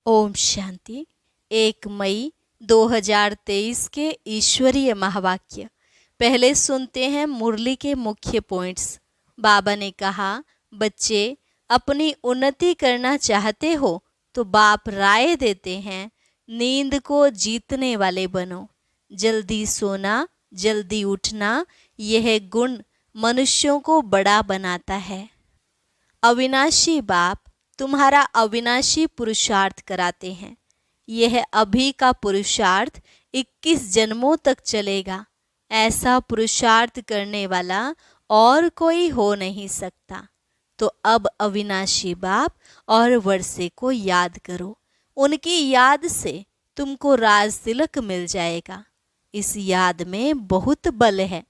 ओम शांति। 1 मई 2023 के ईश्वरीय महावाक्य। पहले सुनते हैं मुरली के मुख्य पॉइंट्स। बाबा ने कहा, बच्चे अपनी उन्नति करना चाहते हो तो बाप राय देते हैं, नींद को जीतने वाले बनो। जल्दी सोना, जल्दी उठना, यह गुण मनुष्यों को बड़ा बनाता है। अविनाशी बाप तुम्हारा अविनाशी पुरुषार्थ कराते हैं। यह अभी का पुरुषार्थ 21 जन्मों तक चलेगा। ऐसा पुरुषार्थ करने वाला और कोई हो नहीं सकता। तो अब अविनाशी बाप और वर्षे को याद करो। उनकी याद से तुमको राज तिलक मिल जाएगा। इस याद में बहुत बल है।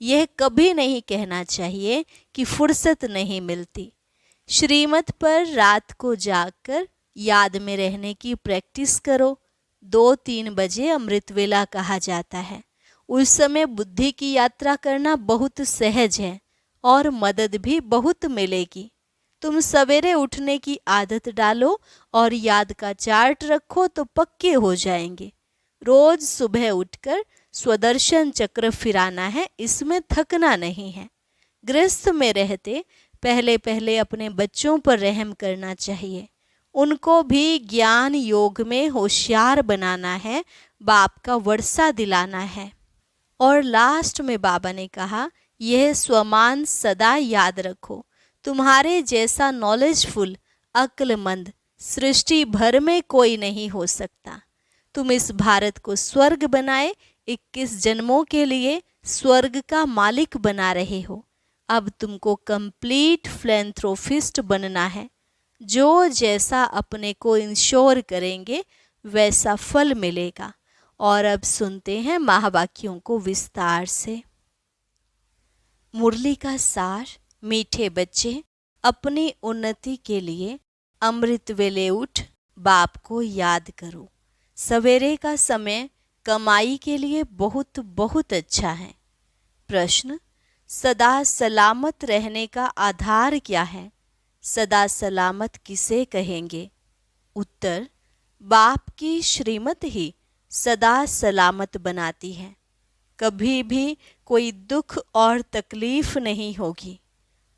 यह कभी नहीं कहना चाहिए कि फुर्सत नहीं मिलती। श्रीमत पर रात को जागकर याद में रहने की प्रैक्टिस करो। 2-3 बजे अमृत वेला कहा जाता है। उस समय बुद्धि की यात्रा करना बहुत सहज है और मदद भी बहुत मिलेगी। तुम सवेरे उठने की आदत डालो और याद का चार्ट रखो तो पक्के हो जाएंगे। रोज सुबह उठकर स्वदर्शन चक्र फिराना है, इसमें थकना नहीं है। गृहस्थ में रहते पहले पहले अपने बच्चों पर रहम करना चाहिए। उनको भी ज्ञान योग में होशियार बनाना है, बाप का वर्षा दिलाना है। और लास्ट में बाबा ने कहा, यह स्वमान सदा याद रखो। तुम्हारे जैसा नॉलेजफुल, अक्लमंद सृष्टि भर में कोई नहीं हो सकता। तुम इस भारत को स्वर्ग बनाए 21 जन्मों के लिए स्वर्ग का मालिक बना रहे हो। अब तुमको कंप्लीट फिलैंथ्रोपिस्ट बनना है। जो जैसा अपने को इंश्योर करेंगे वैसा फल मिलेगा। और अब सुनते हैं महावाक्यों को विस्तार से। मुरली का सार। मीठे बच्चे, अपनी उन्नति के लिए अमृत वेले उठ बाप को याद करो। सवेरे का समय कमाई के लिए बहुत बहुत अच्छा है। प्रश्न, सदा सलामत रहने का आधार क्या है? सदा सलामत किसे कहेंगे? उत्तर, बाप की श्रीमत ही सदा सलामत बनाती है। कभी भी कोई दुख और तकलीफ नहीं होगी।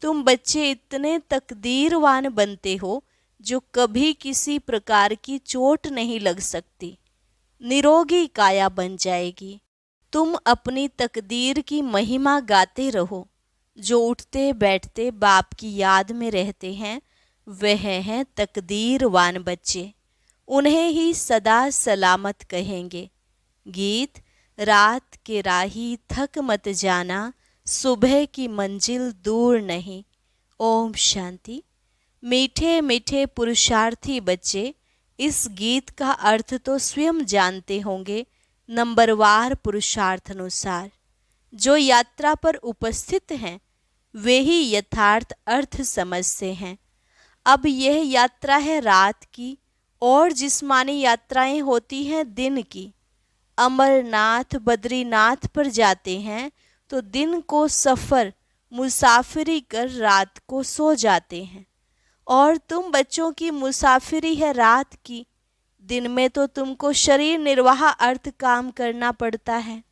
तुम बच्चे इतने तकदीरवान बनते हो जो कभी किसी प्रकार की चोट नहीं लग सकती। निरोगी काया बन जाएगी। तुम अपनी तकदीर की महिमा गाते रहो। जो उठते बैठते बाप की याद में रहते हैं वह हैं तकदीरवान बच्चे। उन्हें ही सदा सलामत कहेंगे। गीत, रात के राही थक मत जाना, सुबह की मंजिल दूर नहीं। ओम शांति। मीठे मीठे पुरुषार्थी बच्चे, इस गीत का अर्थ तो स्वयं जानते होंगे। नंबरवार पुरुषार्थ अनुसार जो यात्रा पर उपस्थित हैं वे ही यथार्थ अर्थ समझते हैं। अब यह यात्रा है रात की और जिस्मानी यात्राएं होती हैं दिन की। अमरनाथ बद्रीनाथ पर जाते हैं तो दिन को सफ़र मुसाफिरी कर रात को सो जाते हैं। और तुम बच्चों की मुसाफिरी है रात की। दिन में तो तुमको शरीर निर्वाह अर्थ काम करना पड़ता है।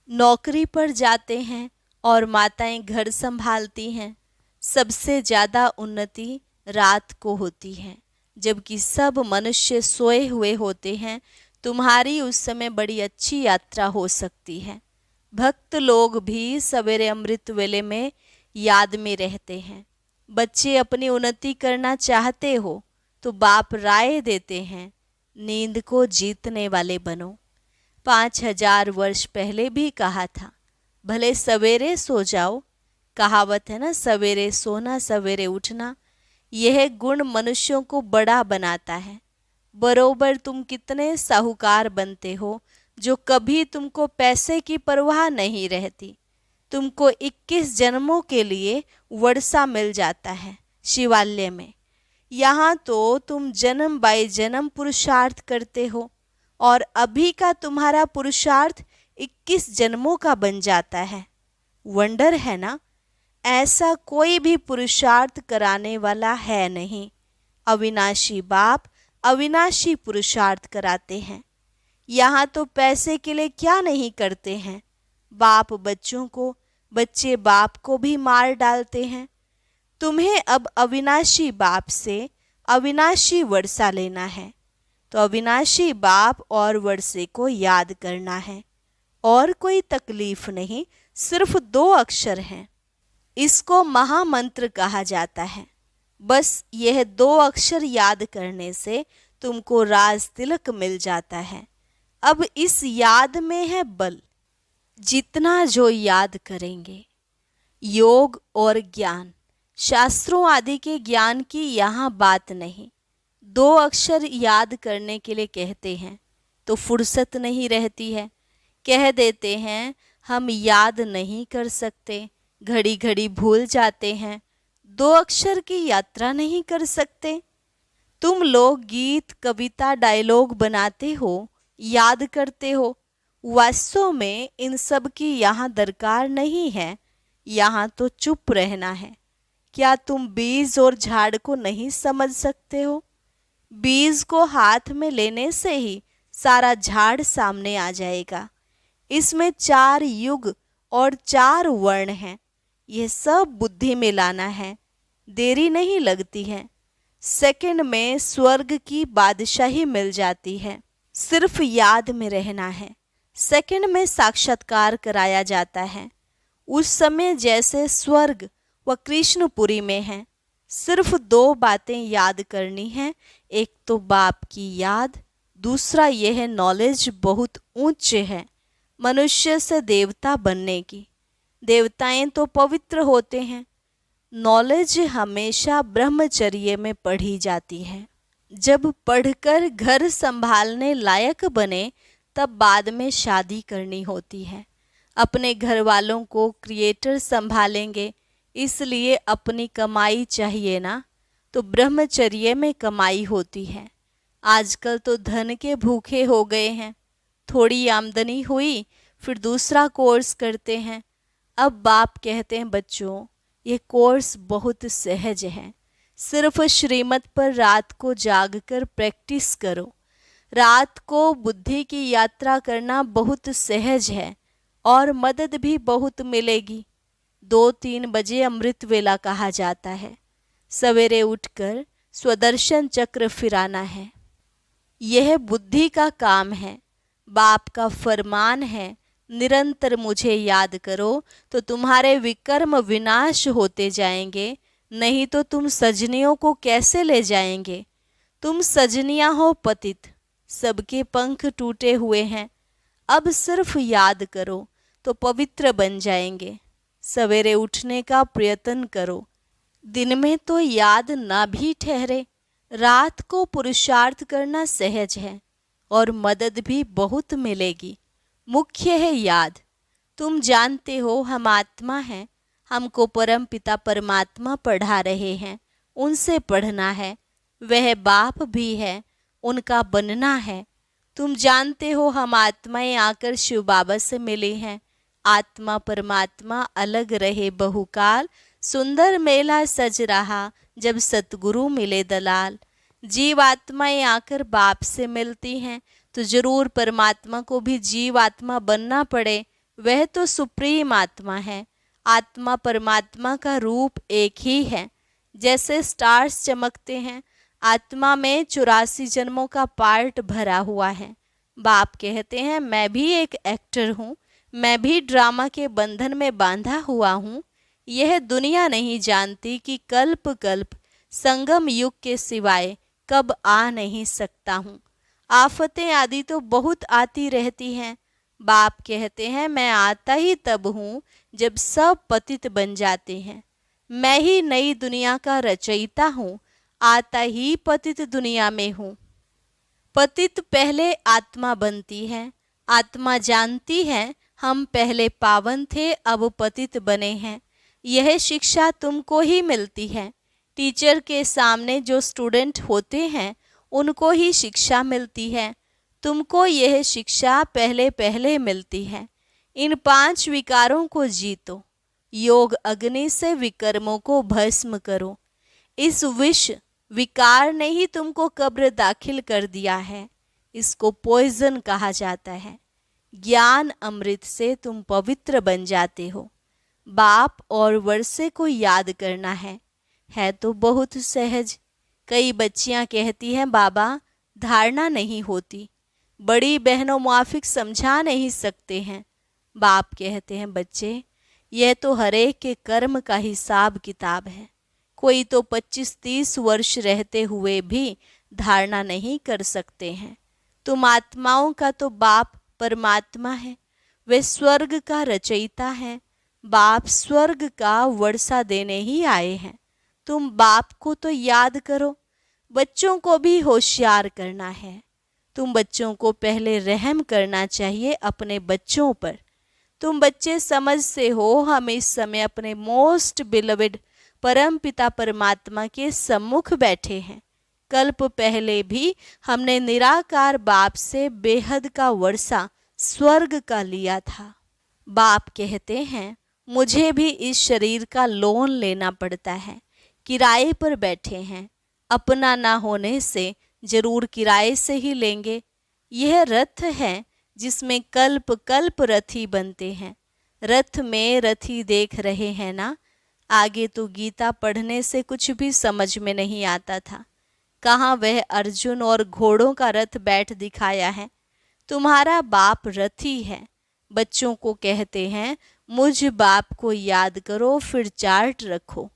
नौकरी पर जाते हैं और माताएं घर संभालती हैं। सबसे ज़्यादा उन्नति रात को होती है, जबकि सब मनुष्य सोए हुए होते हैं। तुम्हारी उस समय बड़ी अच्छी यात्रा हो सकती है। भक्त लोग भी सवेरे अमृत वेले में याद में रहते हैं। बच्चे अपनी उन्नति करना चाहते हो तो बाप राय देते हैं, नींद को जीतने वाले बनो। 5000 वर्ष पहले भी कहा था, भले सवेरे सो जाओ। कहावत है ना, सवेरे सोना सवेरे उठना। यह गुण मनुष्यों को बड़ा बनाता है। बरोबर तुम कितने साहूकार बनते हो जो कभी तुमको पैसे की परवाह नहीं रहती। तुमको 21 जन्मों के लिए वर्षा मिल जाता है शिवालय में। यहाँ तो तुम जन्म बाय जन्म पुरुषार्थ करते हो और अभी का तुम्हारा पुरुषार्थ 21 जन्मों का बन जाता है। वंडर है ना? ऐसा कोई भी पुरुषार्थ कराने वाला है नहीं। अविनाशी बाप अविनाशी पुरुषार्थ कराते हैं। यहाँ तो पैसे के लिए क्या नहीं करते हैं। बाप बच्चों को, बच्चे बाप को भी मार डालते हैं। तुम्हें अब अविनाशी बाप से अविनाशी वर्षा लेना है, तो अविनाशी बाप और वर्षे को याद करना है। और कोई तकलीफ नहीं, सिर्फ 2 अक्षर हैं। इसको महामंत्र कहा जाता है। बस यह 2 अक्षर याद करने से तुमको राज तिलक मिल जाता है। अब इस याद में है बल। जितना जो याद करेंगे, योग और ज्ञान, शास्त्रों आदि के ज्ञान की यहाँ बात नहीं। 2 अक्षर याद करने के लिए कहते हैं तो फुर्सत नहीं रहती है। कह देते हैं हम याद नहीं कर सकते, घड़ी घड़ी भूल जाते हैं। 2 अक्षर की यात्रा नहीं कर सकते। तुम लोग गीत, कविता, डायलॉग बनाते हो, याद करते हो। वास्तव में इन सब की यहाँ दरकार नहीं है। यहाँ तो चुप रहना है। क्या तुम बीज और झाड़ को नहीं समझ सकते हो? बीज को हाथ में लेने से ही सारा झाड़ सामने आ जाएगा। इसमें 4 युग और 4 वर्ण हैं। यह सब बुद्धि में लाना है, देरी नहीं लगती है। सेकंड में स्वर्ग की बादशाही मिल जाती है। सिर्फ याद में रहना है। सेकंड में साक्षात्कार कराया जाता है। उस समय जैसे स्वर्ग व कृष्णपुरी में है। सिर्फ 2 बातें याद करनी है। एक तो बाप की याद, दूसरा यह नॉलेज बहुत ऊंच है, मनुष्य से देवता बनने की। देवताएं तो पवित्र होते हैं। नॉलेज हमेशा ब्रह्मचर्य में पढ़ी जाती है। जब पढ़कर घर संभालने लायक बने तब बाद में शादी करनी होती है। अपने घर वालों को क्रिएटर संभालेंगे, इसलिए अपनी कमाई चाहिए ना, तो ब्रह्मचर्य में कमाई होती है। आजकल तो धन के भूखे हो गए हैं। थोड़ी आमदनी हुई फिर दूसरा कोर्स करते हैं। अब बाप कहते हैं बच्चों, ये कोर्स बहुत सहज है। सिर्फ श्रीमत पर रात को जागकर प्रैक्टिस करो। रात को बुद्धि की यात्रा करना बहुत सहज है और मदद भी बहुत मिलेगी। 2-3 बजे अमृत वेला कहा जाता है। सवेरे उठकर स्वदर्शन चक्र फिराना है। यह बुद्धि का काम है। बाप का फरमान है, निरंतर मुझे याद करो तो तुम्हारे विकर्म विनाश होते जाएंगे, नहीं तो तुम सजनियों को कैसे ले जाएंगे। तुम सजनियां हो पतित, सबके पंख टूटे हुए हैं। अब सिर्फ याद करो तो पवित्र बन जाएंगे। सवेरे उठने का प्रयत्न करो। दिन में तो याद ना भी ठहरे, रात को पुरुषार्थ करना सहज है और मदद भी बहुत मिलेगी। मुख्य है याद। तुम जानते हो हम आत्मा हैं। हमको परम पिता परमात्मा पढ़ा रहे हैं, उनसे पढ़ना है। वह बाप भी है, उनका बनना है। तुम जानते हो हम आत्माएं आकर शिव बाबा से मिले हैं। आत्मा परमात्मा अलग रहे बहुकाल, सुंदर मेला सज रहा जब सतगुरु मिले दलाल। जीव आत्माएं आकर बाप से मिलती हैं तो जरूर परमात्मा को भी जीव आत्मा बनना पड़े। वह तो सुप्रीम आत्मा है। आत्मा परमात्मा का रूप एक ही है। जैसे स्टार्स चमकते हैं, आत्मा में 84 जन्मों का पार्ट भरा हुआ है। बाप कहते हैं मैं भी एक एक्टर हूँ, मैं भी ड्रामा के बंधन में बांधा हुआ हूँ। यह दुनिया नहीं जानती कि कल्प कल्प संगम युग के सिवाय कब आ नहीं सकता हूँ। आफतें आदि तो बहुत आती रहती हैं। बाप कहते हैं मैं आता ही तब हूँ जब सब पतित बन जाते हैं। मैं ही नई दुनिया का रचयिता हूँ, आता ही पतित दुनिया में हूँ। पतित पहले आत्मा बनती है। आत्मा जानती है हम पहले पावन थे, अब पतित बने हैं। यह शिक्षा तुमको ही मिलती है। टीचर के सामने जो स्टूडेंट होते हैं उनको ही शिक्षा मिलती है। तुमको यह शिक्षा पहले पहले मिलती है। इन 5 विकारों को जीतो। योग अग्नि से विकर्मों को भस्म करो। इस विष विकार ने ही तुमको कब्र दाखिल कर दिया है। इसको पॉइजन कहा जाता है। ज्ञान अमृत से तुम पवित्र बन जाते हो। बाप और वर्षे को याद करना है तो बहुत सहज। कई बच्चियां कहती हैं बाबा धारणा नहीं होती, बड़ी बहनों मुआफिक समझा नहीं सकते हैं। बाप कहते हैं बच्चे यह तो हरेक के कर्म का हिसाब किताब है। कोई तो 25-30 वर्ष रहते हुए भी धारणा नहीं कर सकते हैं। तुम आत्माओं का तो बाप परमात्मा है, वे स्वर्ग का रचयिता है। बाप स्वर्ग का वर्षा देने ही आए हैं। तुम बाप को तो याद करो। बच्चों को भी होशियार करना है। तुम बच्चों को पहले रहम करना चाहिए अपने बच्चों पर। तुम बच्चे समझ से हो हम इस समय अपने मोस्ट बिलवेड परम पिता परमात्मा के सम्मुख बैठे हैं। कल्प पहले भी हमने निराकार बाप से बेहद का वर्षा स्वर्ग का लिया था। बाप कहते हैं मुझे भी इस शरीर का लोन लेना पड़ता है। किराए पर बैठे हैं, अपना ना होने से जरूर किराए से ही लेंगे। यह रथ है जिसमें कल्प कल्प रथी बनते हैं। रथ में रथी देख रहे हैं ना। आगे तो गीता पढ़ने से कुछ भी समझ में नहीं आता था। कहाँ वह अर्जुन और घोड़ों का रथ बैठ दिखाया है। तुम्हारा बाप रथी है। बच्चों को कहते हैं मुझ बाप को याद करो फिर चार्ट रखो।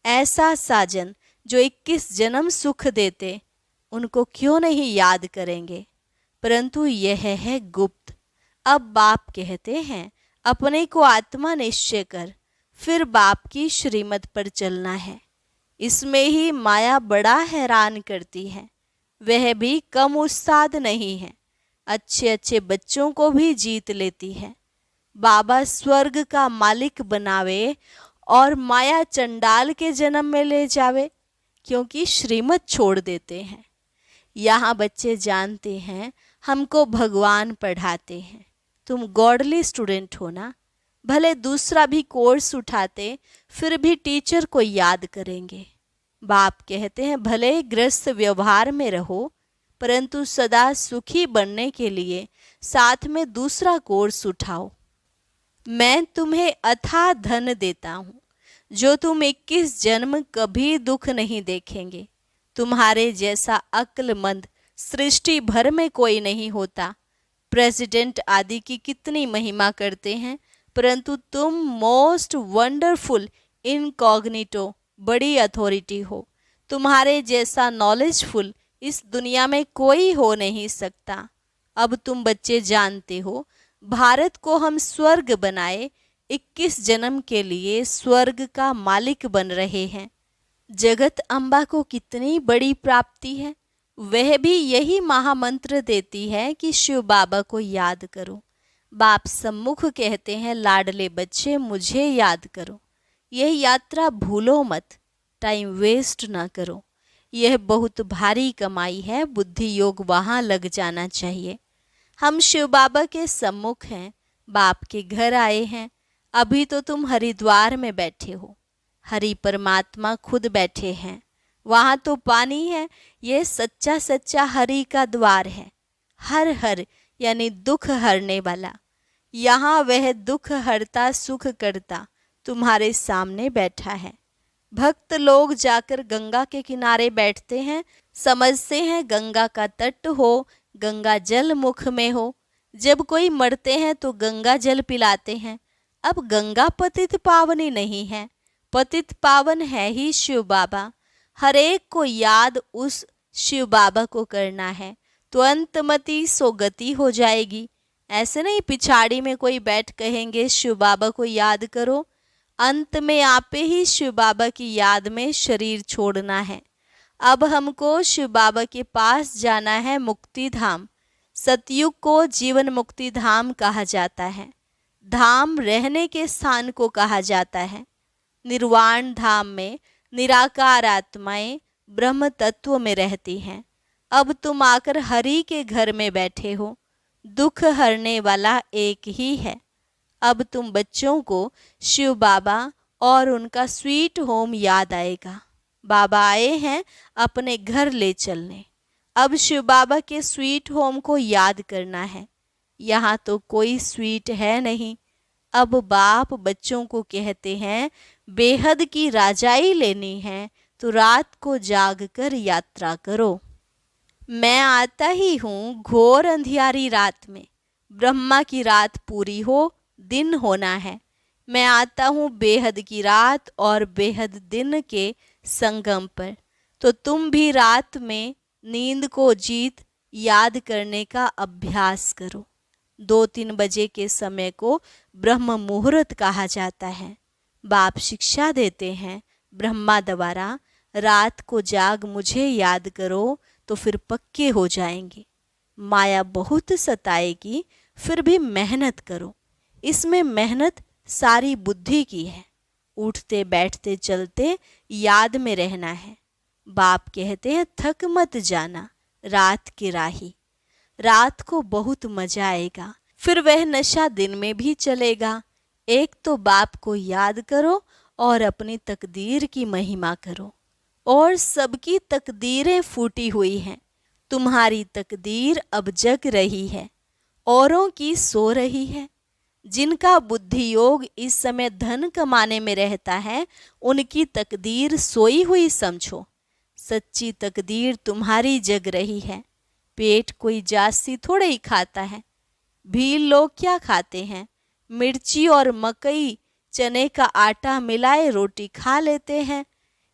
ऐसा साजन जो 21 जन्म सुख देते उनको क्यों नहीं याद करेंगे। परंतु यह है गुप्त। अब बाप कहते हैं अपने को आत्मा निश्चय कर, फिर बाप की श्रीमत पर चलना है। इसमें ही माया बड़ा हैरान करती है। वह भी कम उस्ताद नहीं है, अच्छे अच्छे बच्चों को भी जीत लेती है। बाबा स्वर्ग का मालिक बनावे और माया चंडाल के जन्म में ले जावे, क्योंकि श्रीमत छोड़ देते हैं। यहाँ बच्चे जानते हैं हमको भगवान पढ़ाते हैं। तुम गॉडली स्टूडेंट हो ना, भले दूसरा भी कोर्स उठाते फिर भी टीचर को याद करेंगे। बाप कहते हैं भले ग्रस्त व्यवहार में रहो, परंतु सदा सुखी बनने के लिए साथ में दूसरा कोर्स उठाओ। मैं तुम्हें अथाह धन देता हूँ जो तुम 21 जन्म कभी दुख नहीं देखेंगे। तुम्हारे जैसा अक्लमंद सृष्टि भर में कोई नहीं होता। प्रेसिडेंट आदि की कितनी महिमा करते हैं, परंतु तुम मोस्ट वंडरफुल इनकॉग्निटो बड़ी अथॉरिटी हो। तुम्हारे जैसा नॉलेजफुल इस दुनिया में कोई हो नहीं सकता। अब तुम बच्चे जानते हो भारत को हम स्वर्ग बनाए 21 जन्म के लिए स्वर्ग का मालिक बन रहे हैं। जगत अम्बा को कितनी बड़ी प्राप्ति है। वह भी यही महामंत्र देती है कि शिव बाबा को याद करो। बाप सम्मुख कहते हैं लाडले बच्चे मुझे याद करो। यह यात्रा भूलो मत, टाइम वेस्ट ना करो। यह बहुत भारी कमाई है, बुद्धि योग वहाँ लग जाना चाहिए। हम शिव बाबा के सम्मुख हैं, बाप के घर आए हैं। अभी तो तुम हरिद्वार में बैठे हो, हरि परमात्मा खुद बैठे हैं। वहाँ तो पानी है, ये सच्चा सच्चा हरि का द्वार है। हर हर यानी दुख हरने वाला। यहाँ वह दुख हरता सुख करता तुम्हारे सामने बैठा है। भक्त लोग जाकर गंगा के किनारे बैठते हैं, समझते हैं गंगा का तट हो, गंगा जल मुख में हो। जब कोई मरते हैं तो गंगा जल पिलाते हैं। अब गंगा पतित पावनी नहीं है, पतित पावन है ही शिव बाबा। हर एक को याद उस शिव बाबा को करना है तो अंतमति सो गति हो जाएगी। ऐसे नहीं पिछाड़ी में कोई बैठ कहेंगे शिव बाबा को याद करो। अंत में आपे ही शिव बाबा की याद में शरीर छोड़ना है। अब हमको शिव बाबा के पास जाना है मुक्ति धाम। सतयुग को जीवन मुक्ति धाम कहा जाता है। धाम रहने के स्थान को कहा जाता है। निर्वाण धाम में निराकार आत्माएं ब्रह्म तत्व में रहती हैं। अब तुम आकर हरि के घर में बैठे हो। दुख हरने वाला एक ही है। अब तुम बच्चों को शिव बाबा और उनका स्वीट होम याद आएगा। बाबा आए हैं अपने घर ले चलने। अब शिव बाबा के स्वीट होम को याद करना है। यहाँ तो कोई स्वीट है नहीं। अब बाप बच्चों को कहते हैं, बेहद की राजाई लेनी है तो रात को जाग कर यात्रा करो। मैं आता ही हूँ घोर अंधियारी रात में, ब्रह्मा की रात पूरी हो, दिन होना है। मैं आता हूँ बेहद की रात और बेहद दिन के संगम पर। तो तुम भी रात में नींद को जीत याद करने का अभ्यास करो। 2-3 बजे के समय को ब्रह्म मुहूर्त कहा जाता है। बाप शिक्षा देते हैं ब्रह्मा द्वारा, रात को जाग मुझे याद करो तो फिर पक्के हो जाएंगे। माया बहुत सताएगी, फिर भी मेहनत करो। इसमें मेहनत सारी बुद्धि की है। उठते बैठते चलते याद में रहना है। बाप कहते हैं, थक मत जाना रात की राही। रात को बहुत मजा आएगा, फिर वह नशा दिन में भी चलेगा। एक तो बाप को याद करो और अपनी तकदीर की महिमा करो। और सबकी तकदीरें फूटी हुई हैं, तुम्हारी तकदीर अब जग रही है, औरों की सो रही है। जिनका बुद्धि योग इस समय धन कमाने में रहता है, उनकी तकदीर सोई हुई समझो। सच्ची तकदीर तुम्हारी जग रही है। पेट कोई जासी थोड़े ही खाता है। भील लोग क्या खाते हैं? मिर्ची और मकई चने का आटा मिलाए रोटी खा लेते हैं।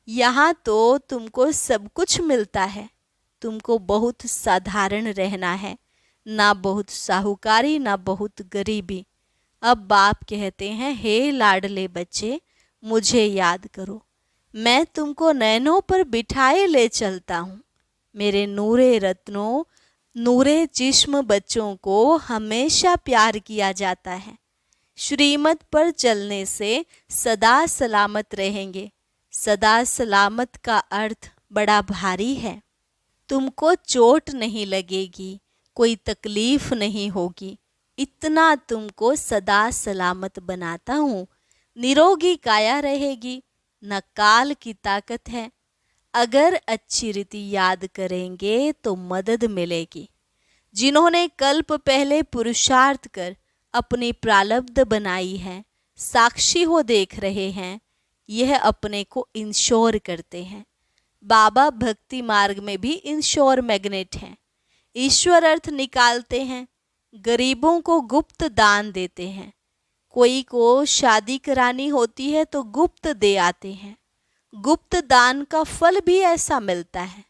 यहाँ तो तुमको सब कुछ मिलता है। तुमको बहुत साधारण रहना है, ना बहुत साहूकारी ना बहुत गरीबी। अब बाप कहते हैं, हे लाडले बच्चे, मुझे याद करो। मैं तुमको नैनों पर बिठाए ले चलता हूँ। मेरे नूरे रत्नों, नूरे जिस्म बच्चों को हमेशा प्यार किया जाता है। श्रीमत पर चलने से सदा सलामत रहेंगे। सदा सलामत का अर्थ बड़ा भारी है। तुमको चोट नहीं लगेगी, कोई तकलीफ नहीं होगी। इतना तुमको सदा सलामत बनाता हूँ। निरोगी काया रहेगी, न काल की ताकत है। अगर अच्छी रीति याद करेंगे तो मदद मिलेगी। जिन्होंने कल्प पहले पुरुषार्थ कर अपनी प्रारब्ध बनाई है, साक्षी हो देख रहे हैं, यह अपने को इंश्योर करते हैं। बाबा भक्ति मार्ग में भी इंश्योर मैग्नेट हैं। ईश्वर अर्थ निकालते हैं, गरीबों को गुप्त दान देते हैं। कोई को शादी करानी होती है तो गुप्त दे आते हैं। गुप्त दान का फल भी ऐसा मिलता है।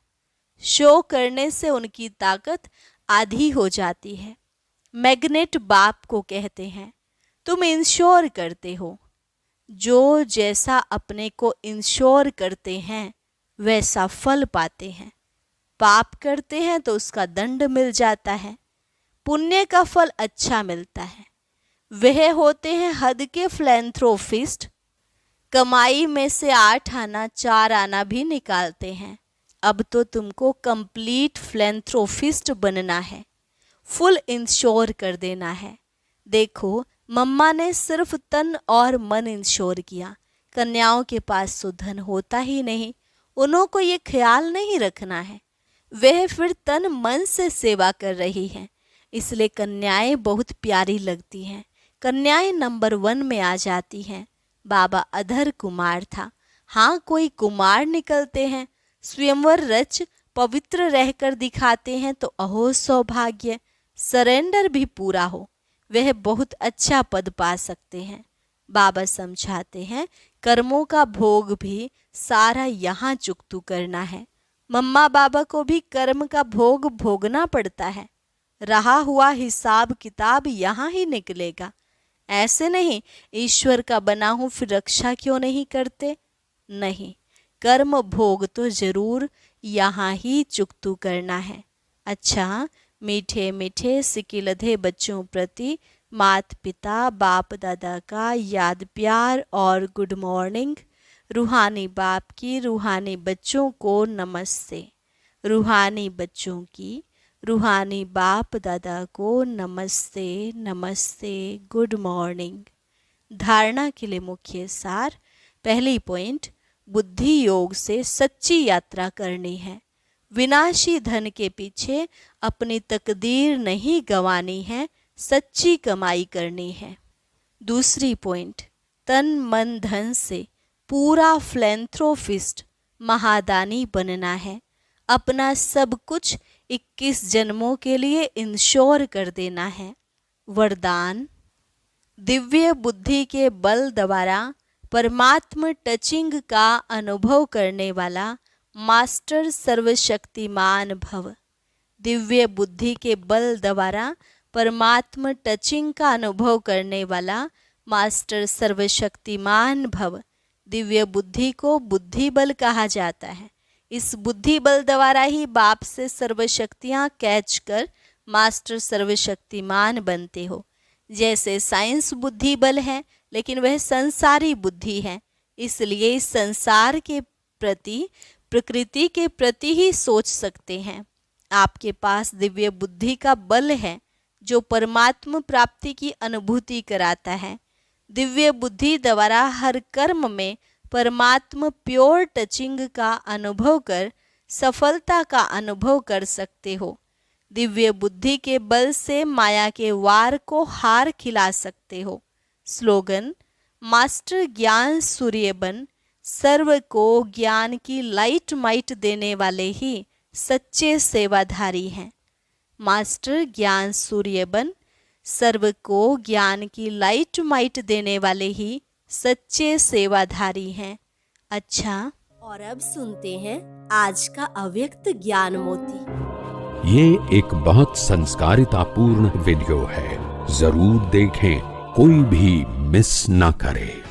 शो करने से उनकी ताकत आधी हो जाती है। मैग्नेट बाप को कहते हैं, तुम इंश्योर करते हो। जो जैसा अपने को इंश्योर करते हैं वैसा फल पाते हैं। पाप करते हैं तो उसका दंड मिल जाता है। पुण्य का फल अच्छा मिलता है। वह होते हैं हद के फिलैंथ्रोपिस्ट। कमाई में से 8 आना 4 आना भी निकालते हैं। अब तो तुमको कंप्लीट फिलैंथ्रोपिस्ट बनना है। फुल इंश्योर कर देना है। देखो, मम्मा ने सिर्फ तन और मन इंश्योर किया। कन्याओं के पास तो धन होता ही नहीं। उनको ये ख्याल नहीं रखना है। वह फिर तन मन से सेवा कर रही हैं। इसलिए कन्याएं बहुत प्यारी लगती हैं। कन्याएं नंबर 1 में आ जाती हैं। बाबा अधर कुमार था। हाँ, कोई कुमार निकलते हैं। स्वयंवर रच पवित्र रहकर दिखाते हैं तो अहो सौभाग्य। सरेंडर भी पूरा हो, वह बहुत अच्छा पद पा सकते हैं। बाबा समझाते हैं, कर्मों का भोग भी सारा यहाँ चुकतू करना है। मम्मा बाबा को भी कर्म का भोग भोगना पड़ता है। रहा हुआ हिसाब किताब यहाँ ही निकलेगा। ऐसे नहीं, ईश्वर का बना हूँ फिर रक्षा क्यों नहीं करते? नहीं, कर्म भोग तो जरूर यहाँ ही चुकतू करना है। अच्छा, मीठे मीठे सिकिलधे बच्चों प्रति माता पिता बाप दादा का याद प्यार और गुड मॉर्निंग। रूहानी बाप की रूहानी बच्चों को नमस्ते। रूहानी बच्चों की रूहानी बाप दादा को नमस्ते नमस्ते, गुड मॉर्निंग। धारणा के लिए मुख्य सार। पहली पॉइंट, बुद्धि योग से सच्ची यात्रा करनी है। विनाशी धन के पीछे अपनी तकदीर नहीं गंवानी है, सच्ची कमाई करनी है। दूसरी पॉइंट, तन मन धन से पूरा फिलैंथ्रोपिस्ट महादानी बनना है। अपना सब कुछ 21 जन्मों के लिए इंश्योर कर देना है। वरदान, दिव्य बुद्धि के बल द्वारा परमात्म टचिंग का अनुभव करने वाला मास्टर सर्वशक्तिमान भव। दिव्य बुद्धि के बल द्वारा परमात्म टचिंग का अनुभव करने वाला मास्टर सर्वशक्तिमान भव। दिव्य बुद्धि को बुद्धि बल कहा जाता है। इस बुद्धि बल द्वारा ही बाप से सर्वशक्तियाँ कैच कर मास्टर सर्वशक्तिमान बनते हो। जैसे साइंस बुद्धि बल है, लेकिन वह संसारी बुद्धि है, इसलिए इस संसार के प्रति, प्रकृति के प्रति ही सोच सकते हैं। आपके पास दिव्य बुद्धि का बल है जो परमात्म प्राप्ति की अनुभूति कराता है। दिव्य बुद्धि द्वारा हर कर्म में परमात्म प्योर टचिंग का अनुभव कर सफलता का अनुभव कर सकते हो। दिव्य बुद्धि के बल से माया के वार को हार खिला सकते हो। स्लोगन, मास्टर ज्ञान सूर्य बन, सर्व को ज्ञान की लाइट माइट देने वाले ही सच्चे सेवाधारी हैं। मास्टर ज्ञान सूर्य बन, सर्व को ज्ञान की लाइट माइट देने वाले ही सच्चे सेवाधारी हैं। अच्छा, और अब सुनते हैं आज का अव्यक्त ज्ञान मोती। ये एक बहुत संस्कारितापूर्ण वीडियो है, जरूर देखें, कोई भी मिस ना करे।